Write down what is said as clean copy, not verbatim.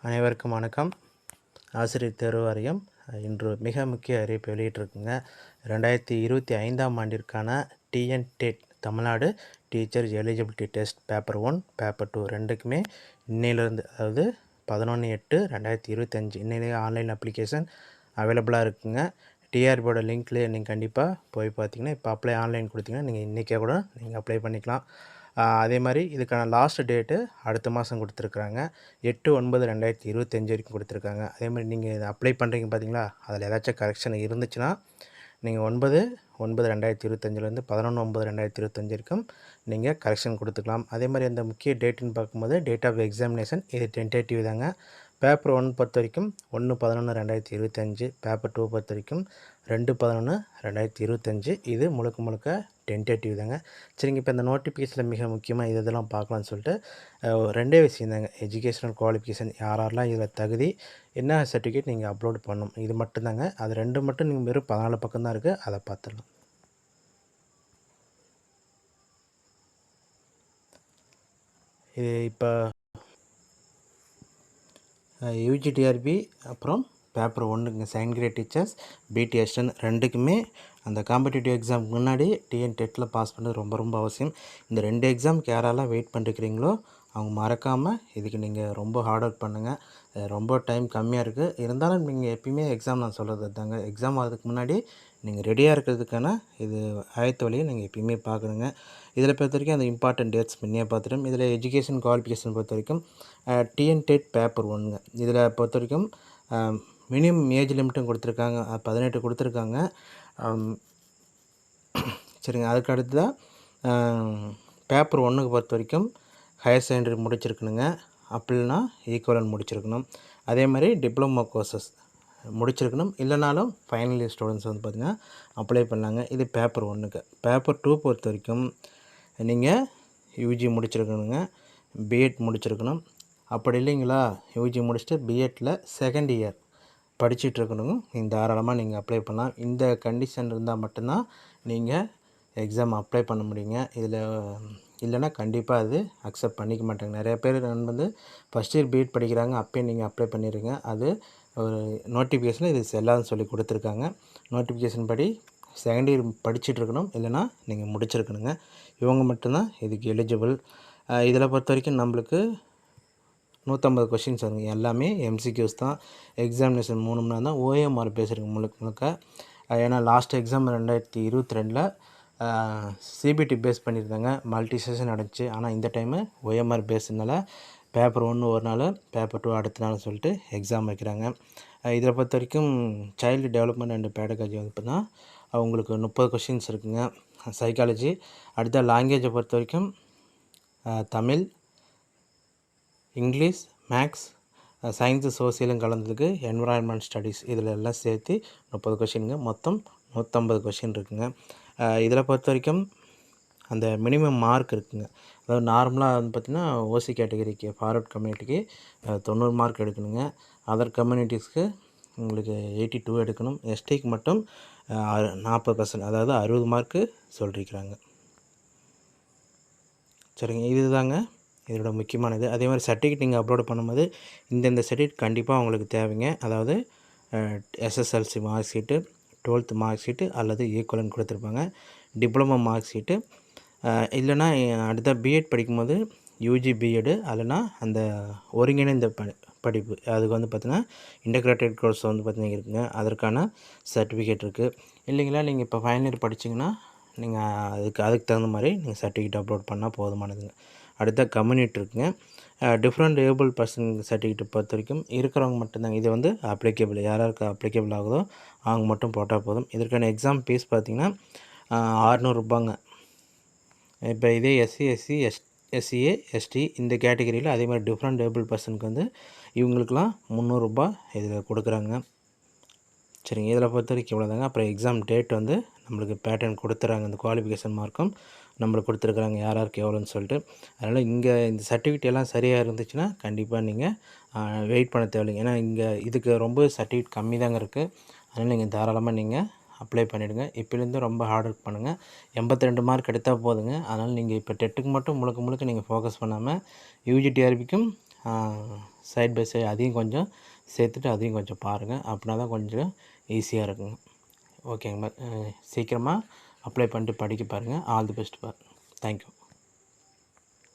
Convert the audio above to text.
அனைவருக்கும் வணக்கம். ஆசிரியர் தேர்வு வாரியம் இன்று மிக முக்கிய அறிவிப்பு வெளியிட்டிருக்குங்க. 2025ஆம் ஆண்டிற்கான TN-dead Tamil Nadu teacher eligibility test paper 1 paper 2 ரெண்டுக்குமே இன்னையிலேருந்து, அதாவது 11/8/2025 இன்னையிலேயே ஆன்லைன் அப்ளிகேஷன் அவைலபிளாக இருக்குங்க. டிஆர்பியோட லிங்க்லேயே நீங்கள் கண்டிப்பாக போய் பார்த்தீங்கன்னா, இப்போ அப்ளை ஆன்லைன் கொடுத்தீங்கன்னா நீங்கள் இன்றைக்கே கூட நீங்கள் அப்ளை பண்ணிக்கலாம். அதே மாதிரி இதுக்கான லாஸ்ட் டேட்டு அடுத்த மாதம் கொடுத்துருக்குறாங்க. 8/9/2025 வரைக்கும் கொடுத்துருக்காங்க. அதே மாதிரி நீங்கள் இதை அப்ளை பண்ணுறீங்க பார்த்தீங்களா, அதில் ஏதாச்சும் கரெக்ஷன் இருந்துச்சுன்னா நீங்கள் 9/9/2025 11/9/2025 வரைக்கும் நீங்கள் கரெக்ஷன் கொடுத்துக்கலாம். அதே மாதிரி அந்த முக்கிய டேட்டுன்னு பார்க்கும்போது டேட் ஆஃப் எக்ஸாமினேஷன் இது டென்டேட்டிவ் தாங்க. பேப்பர் 1 பொறுத்த வரைக்கும் 1/11/2025, பேப்பர் 2 பொறுத்த வரைக்கும் 2/11/2025. இது முழுக்க டென்டேட்டிவ் தாங்க. சரிங்க, இப்போ இந்த நோட்டிஃபிகேஷனில் மிக முக்கியமாக இதெல்லாம் பார்க்கலான்னு சொல்லிட்டு ரெண்டே விஷயம் தாங்க. எஜுகேஷனல் குவாலிஃபிகேஷன் யாரெல்லாம் இதில் தகுதி, என்ன சர்டிஃபிகேட் நீங்கள் அப்லோட் பண்ணணும், இது மட்டும்தாங்க. அது ரெண்டு மட்டும் நீங்கள் வெறும் 14 பக்கம் தான் இருக்குது, அதை பார்த்துடலாம். இது இப்போ யூஜிடிஆர்பி அப்புறம் பேப்பர் 1ங்க செகண்ட் கிரேட் டீச்சர்ஸ் பிடி அசிஸ்டன்ட் ரெண்டுக்குமே அந்த காம்படிட்டிவ் எக்ஸாமுக்கு முன்னாடி டிஎன்-டெட்டில் பாஸ் பண்ணுறது ரொம்ப அவசியம். இந்த 2 எக்ஸாமுக்கு யாரெல்லாம் வெயிட் பண்ணிருக்கிறீங்களோ அவங்க மறக்காமல் இதுக்கு நீங்கள் ரொம்ப ஹார்ட் ஒர்க் பண்ணுங்கள். ரொம்ப டைம் கம்மியாக இருக்குது, இருந்தாலும் நீங்கள் எப்பயுமே எக்ஸாம் நான் சொல்கிறது தாங்க, எக்ஸாம் ஆகிறதுக்கு முன்னாடி நீங்கள் ரெடியாக இருக்கிறதுக்கான இது ஆயத்த வழியை நீங்கள் எப்பயுமே பார்க்கணுங்க. இதில் பொறுத்த வரைக்கும் அந்த இம்பார்ட்டன்ட் டேட்ஸ் முன்னே பார்த்துட்டோம். இதில் எஜுகேஷன் குவாலிஃபிகேஷன் பொறுத்த வரைக்கும் டிஎன்-டெட் பேப்பர் 1ங்க இதில் பொறுத்த வரைக்கும் மினிமம் ஏஜ் லிமிட்டும் கொடுத்துருக்காங்க, 18 கொடுத்துருக்காங்க. சரிங்க, அதுக்கு அடுத்து தான் பேப்பர் 1க்கு பொறுத்த வரைக்கும் ஹையர் செகண்டரி முடிச்சிருக்கணுங்க, அப்படின்னா ஈக்குவலன் முடிச்சிருக்கணும். அதே மாதிரி டிப்ளமோ கோர்சஸ் முடிச்சிருக்கணும், இல்லைனாலும் ஃபைனல் இயர் ஸ்டூடெண்ட்ஸ் வந்து பார்த்திங்கன்னா அப்ளை பண்ணாங்க. இது பேப்பர் 1க்கு. பேப்பர் 2 பொறுத்த வரைக்கும் நீங்கள் யூஜி முடிச்சிருக்கணுங்க, பிஎட் முடிச்சிருக்கணும். அப்படி இல்லைங்களா, யூஜி முடிச்சுட்டு பிஎட்டில் செகண்ட் இயர் படிச்சுட்ருக்கணுங்க, நீங்கள் தாராளமாக நீங்கள் அப்ளை பண்ணலாம். இந்த கண்டிஷன் இருந்தால் மட்டும்தான் நீங்கள் எக்ஸாம் அப்ளை பண்ண முடியுங்க. இதில் இல்லைன்னா கண்டிப்பாக அது அக்செப்ட் பண்ணிக்க மாட்டாங்க. நிறைய பேர் வந்து ஃபஸ்ட் இயர் பிஎட் படிக்கிறாங்க, அப்போயே நீங்கள் அப்ளை பண்ணிடுங்க. அது ஒரு நோட்டிஃபிகேஷனில் இது செல்லாதுன்னு சொல்லி கொடுத்துருக்காங்க. நோட்டிஃபிகேஷன் படி செகண்ட் இயர் படிச்சுட்ருக்கணும், இல்லைனா நீங்கள் முடிச்சிருக்கணுங்க. இவங்க மட்டும்தான் இதுக்கு எலிஜிபிள். இதில் பொறுத்த வரைக்கும் நம்மளுக்கு 150 கொஷின்ஸ் வருங்க, எல்லாமே எம்சிக்யூஸ் தான். எக்ஸாமினேஷன் 3 மணி நேரம் தான். ஓஎம்ஆர் பேசுகிறேங்க முழுக்க. ஏன்னா லாஸ்ட் எக்ஸாம் 2022ல் சிபிடி பேஸ் பண்ணியிருந்தாங்க, மல்டி செஷன் நடந்துச்சு. ஆனால் இந்த டைமு ஓஎம்ஆர் பேஸ்னால பேப்பர் 1 ஒரு நாள், பேப்பர் 2 அடுத்த நாள் சொல்லிட்டு எக்ஸாம் வைக்கிறாங்க. இதில் பொறுத்த வரைக்கும் சைல்டு டெவலப்மெண்ட் அண்ட் பேடகாலஜி வந்து பார்த்தீங்கன்னா அவங்களுக்கு 30 கொஷின்ஸ் இருக்குங்க. சைக்காலஜி, அடுத்த லாங்குவேஜை பொறுத்த வரைக்கும் தமிழ், இங்கிலீஷ், மேக்ஸ், சயின்ஸு சோசியலும் கலந்ததுக்கு என்விரான்மெண்ட் ஸ்டடீஸ், இதில் எல்லாம் சேர்த்து 30 கொஷினுங்க. மொத்தம் 150 கொஷின் இருக்குங்க. இதில் பொறுத்த வரைக்கும் அந்த மினிமம் மார்க் இருக்குங்க. அதாவது நார்மலாக வந்து பார்த்திங்கன்னா ஓசி கேட்டகரிக்கு ஃபார்வர்ட் கம்யூனிட்டிக்கு 90 மார்க் எடுக்கணுங்க. அதர் கம்யூனிட்டிஸ்க்கு உங்களுக்கு 82 எடுக்கணும். எஸ்டிக்கு மட்டும் 40%, அதாவது 60 மார்க்கு சொல்லியிருக்கிறாங்க. சரிங்க, இது தாங்க இதோட முக்கியமானது. அதே மாதிரி சர்டிஃபிகேட் நீங்கள் அப்லோட் பண்ணும்போது இந்த சர்டிஃபிகேட் கண்டிப்பாக உங்களுக்கு தேவைங்க. அதாவது SSLC mark sheet, 12th mark sheet அல்லது ஈக்குவலன் கொடுத்துருப்பாங்க, டிப்ளமோ மார்க் ஷீட்டு, இல்லைனா அடுத்த பிஎட் படிக்கும்போது யூஜி பிஎடு, இல்லைனா அந்த ஒருங்கிணைந்த படிப்பு, அதுக்கு வந்து பார்த்திங்கன்னா இன்டகிரேட்டட் கோர்ஸ் வந்து பார்த்திங்கன்னா இருக்குங்க, அதற்கான சர்டிஃபிகேட் இருக்குது. இல்லைங்களா, நீங்கள் இப்போ ஃபைனல் இயர் படிச்சிங்கன்னா நீங்கள் அதுக்கு தகுந்த மாதிரி நீங்கள் சர்டிஃபிகேட் அப்லோட் பண்ணால் போதுமானதுங்க. அடுத்த கம்யூனிட்டி இருக்குங்க. டிஃப்ரெண்ட் ஏபிள் பர்சன் சர்டிஃபிகேட் பொறுத்த வரைக்கும் இருக்கிறவங்க மட்டும்தாங்க இது வந்து அப்ளிகேபிள், யாராருக்கு அப்ளிகேபிள் ஆகுதோ அவங்க மட்டும் போட்டால் போதும். இதற்கான எக்ஸாம் ஃபீஸ் பார்த்திங்கன்னா 600 ரூபாங்க. இப்போ இதே எஸ்சிஏ எஸ்டி இந்த கேட்டகரியில் அதே மாதிரி டிஃப்ரெண்ட் ஏபிள் பர்சனுக்கு வந்து இவங்களுக்கெல்லாம் 300 ரூபா இதில் கொடுக்குறாங்க. சரிங்க, இதில் பொறுத்த வரைக்கும் இவ்வளோதாங்க. அப்புறம் எக்ஸாம் டேட் வந்து நம்மளுக்கு பேட்டர்ன் கொடுத்துறாங்க, இந்த குவாலிஃபிகேஷன் மார்க்கும் நம்மளுக்கு கொடுத்துருக்குறாங்க யாருக்கு எவ்வளோன்னு சொல்லிட்டு. அதனால் இங்கே இந்த சர்டிஃபிகேட் எல்லாம் சரியாக இருந்துச்சுன்னா கண்டிப்பாக நீங்கள் வெயிட் பண்ண தேவையில்லைங்க. ஏன்னா இங்கே இதுக்கு ரொம்ப சர்டிஃபிகேட் கம்மி தாங்க இருக்குது. அதனால் நீங்கள் தாராளமாக நீங்கள் அப்ளை பண்ணிவிடுங்க. இப்போலேருந்து ரொம்ப ஹார்ட் ஒர்க் பண்ணுங்கள். 82 மார்க் எடுத்தால் போதுங்க. அதனால் நீங்கள் இப்போ டெட்டுக்கு மட்டும் முழுக்க நீங்கள் ஃபோக்கஸ் பண்ணாமல் யூஜிடிஆர்பிக்கும் சைட் பை சைடு அதையும் கொஞ்சம் சேர்த்துட்டு அதையும் கொஞ்சம் பாருங்கள். அப்படின்னா தான் கொஞ்சம் ஈஸியாக இருக்குங்க. ஓகேங்களா? சீக்கிரமாக அப்ளை பண்ணிட்டு படிக்க பாருங்கள். All the best. தேங்க்யூ.